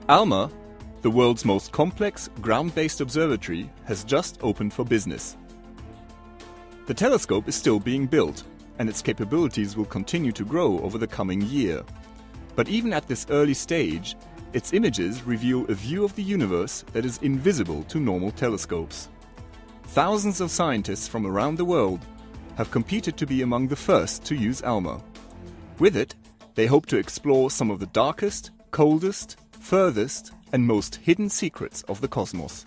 ALMA, the world's most complex ground-based observatory, has just opened for business. The telescope is still being built, and its capabilities will continue to grow over the coming year. But even at this early stage, its images reveal a view of the universe that is invisible to normal telescopes. Thousands of scientists from around the world have competed to be among the first to use ALMA. With it, they hope to explore some of the darkest, coldest, furthest and most hidden secrets of the cosmos.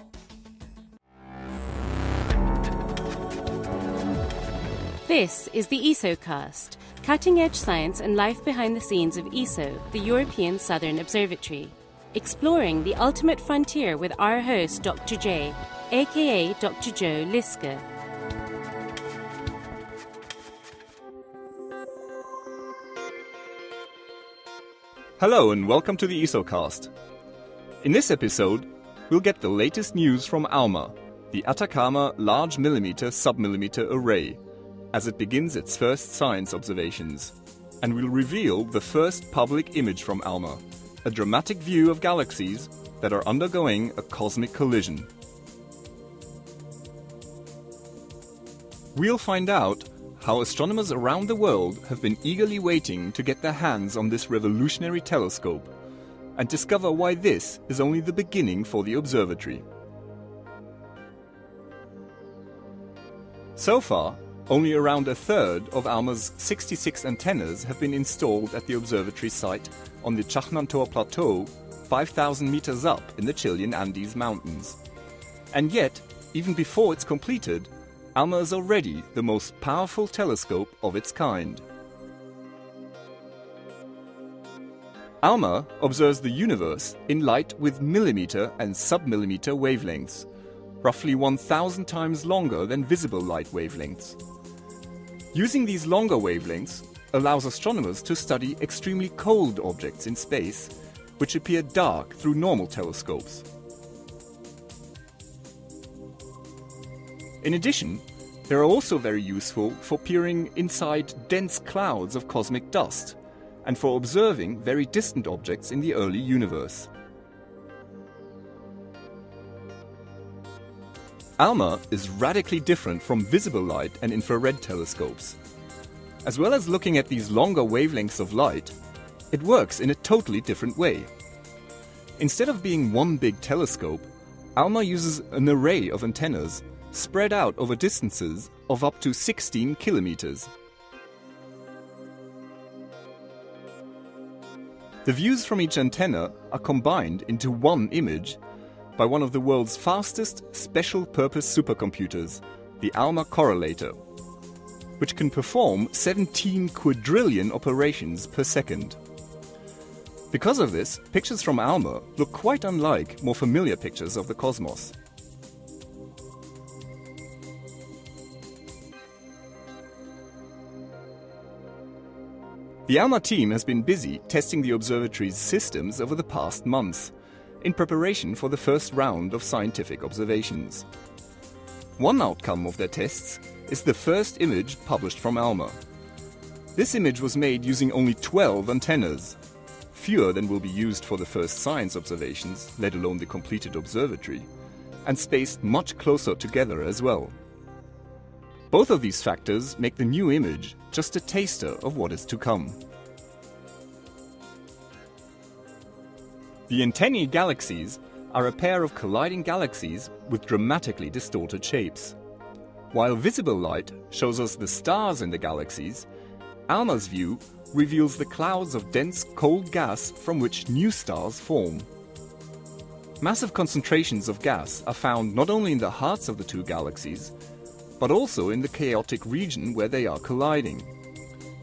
This is the ESOcast, cutting-edge science and life behind the scenes of ESO, the European Southern Observatory. Exploring the ultimate frontier with our host, Dr. J, aka Dr. Joe Liske. Hello and welcome to the ESOcast. In this episode, we'll get the latest news from ALMA, the Atacama Large Millimeter Submillimeter Array, as it begins its first science observations. And we'll reveal the first public image from ALMA, a dramatic view of galaxies that are undergoing a cosmic collision. We'll find out how astronomers around the world have been eagerly waiting to get their hands on this revolutionary telescope, and discover why this is only the beginning for the observatory. So far, only around a third of ALMA's 66 antennas have been installed at the observatory site on the Chajnantor Plateau, 5,000 meters up in the Chilean Andes Mountains. And yet, even before it's completed, ALMA is already the most powerful telescope of its kind. ALMA observes the universe in light with millimeter and submillimeter wavelengths, roughly 1,000 times longer than visible light wavelengths. Using these longer wavelengths allows astronomers to study extremely cold objects in space, which appear dark through normal telescopes. In addition, they are also very useful for peering inside dense clouds of cosmic dust and for observing very distant objects in the early universe. ALMA is radically different from visible light and infrared telescopes. As well as looking at these longer wavelengths of light, it works in a totally different way. Instead of being one big telescope, ALMA uses an array of antennas spread out over distances of up to 16 kilometers. The views from each antenna are combined into one image by one of the world's fastest special-purpose supercomputers, the ALMA correlator, which can perform 17 quadrillion operations per second. Because of this, pictures from ALMA look quite unlike more familiar pictures of the cosmos. The ALMA team has been busy testing the observatory's systems over the past months, in preparation for the first round of scientific observations. One outcome of their tests is the first image published from ALMA. This image was made using only 12 antennas, fewer than will be used for the first science observations, let alone the completed observatory, and spaced much closer together as well. Both of these factors make the new image just a taster of what is to come. The antennae galaxies are a pair of colliding galaxies with dramatically distorted shapes. While visible light shows us the stars in the galaxies, ALMA's view reveals the clouds of dense cold gas from which new stars form. Massive concentrations of gas are found not only in the hearts of the two galaxies, but also in the chaotic region where they are colliding.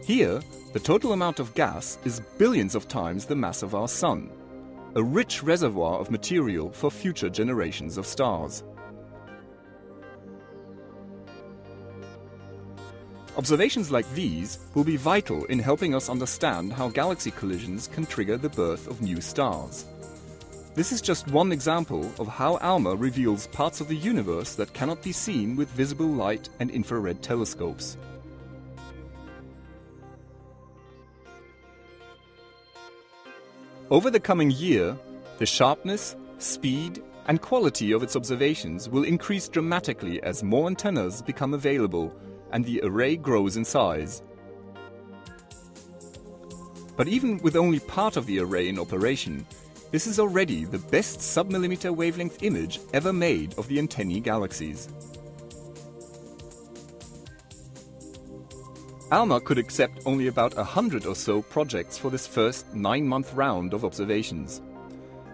Here, the total amount of gas is billions of times the mass of our Sun, a rich reservoir of material for future generations of stars. Observations like these will be vital in helping us understand how galaxy collisions can trigger the birth of new stars. This is just one example of how ALMA reveals parts of the universe that cannot be seen with visible light and infrared telescopes. Over the coming year, The sharpness, speed, and quality of its observations will increase dramatically as more antennas become available and the array grows in size. But even with only part of the array in operation, this is already the best sub-millimeter wavelength image ever made of the antennae galaxies. ALMA could accept only about 100 or so projects for this first 9-month round of observations.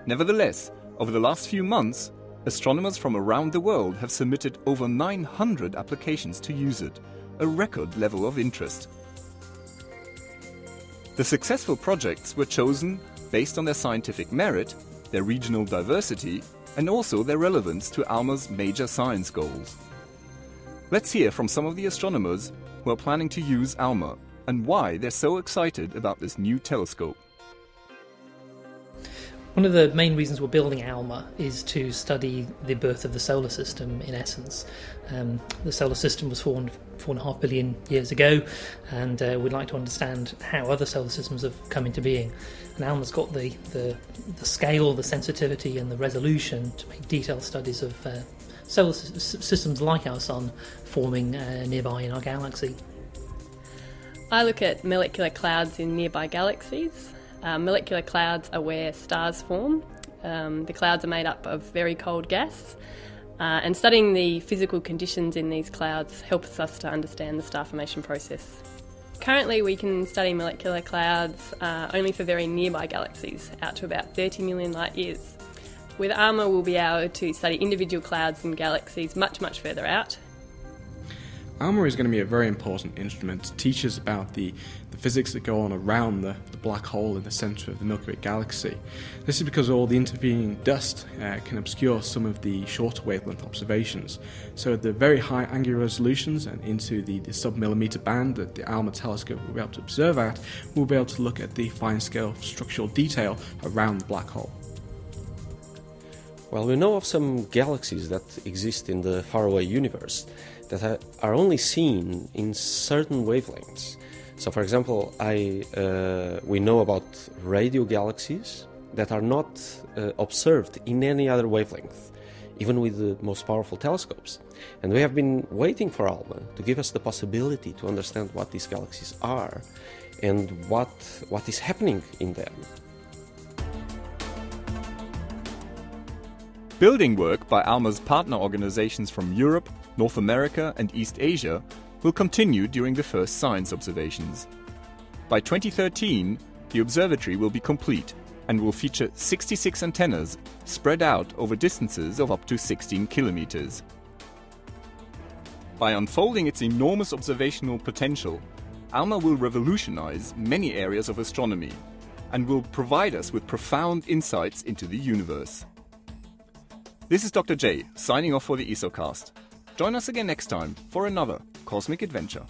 Nevertheless, over the last few months, astronomers from around the world have submitted over 900 applications to use it, a record level of interest. The successful projects were chosen based on their scientific merit, their regional diversity, and also their relevance to ALMA's major science goals. Let's hear from some of the astronomers who are planning to use ALMA and why they're so excited about this new telescope. One of the main reasons we're building ALMA is to study the birth of the solar system, in essence. The solar system was formed 4.5 billion years ago, and we'd like to understand how other solar systems have come into being. And ALMA's got the scale, the sensitivity and the resolution to make detailed studies of solar systems like our Sun forming nearby in our galaxy. I look at molecular clouds in nearby galaxies. Molecular clouds are where stars form. The clouds are made up of very cold gas, and studying the physical conditions in these clouds helps us to understand the star formation process. Currently we can study molecular clouds only for very nearby galaxies, out to about 30 million light years. With ALMA we'll be able to study individual clouds in galaxies much, much further out. ALMA is going to be a very important instrument to teach us about the physics that go on around the black hole in the centre of the Milky Way galaxy. This is because all the intervening dust can obscure some of the shorter wavelength observations. So at the very high angular resolutions and into the sub-millimeter band that the ALMA telescope will be able to observe at, we'll be able to look at the fine-scale structural detail around the black hole. Well, we know of some galaxies that exist in the faraway universe that are only seen in certain wavelengths. So, for example, we know about radio galaxies that are not observed in any other wavelength, even with the most powerful telescopes. And we have been waiting for ALMA to give us the possibility to understand what these galaxies are and what is happening in them. Building work by ALMA's partner organizations from Europe, North America and East Asia will continue during the first science observations. By 2013, the observatory will be complete and will feature 66 antennas spread out over distances of up to 16 kilometers. By unfolding its enormous observational potential, ALMA will revolutionize many areas of astronomy and will provide us with profound insights into the universe. This is Dr. J, signing off for the ESOcast. Join us again next time for another cosmic adventure.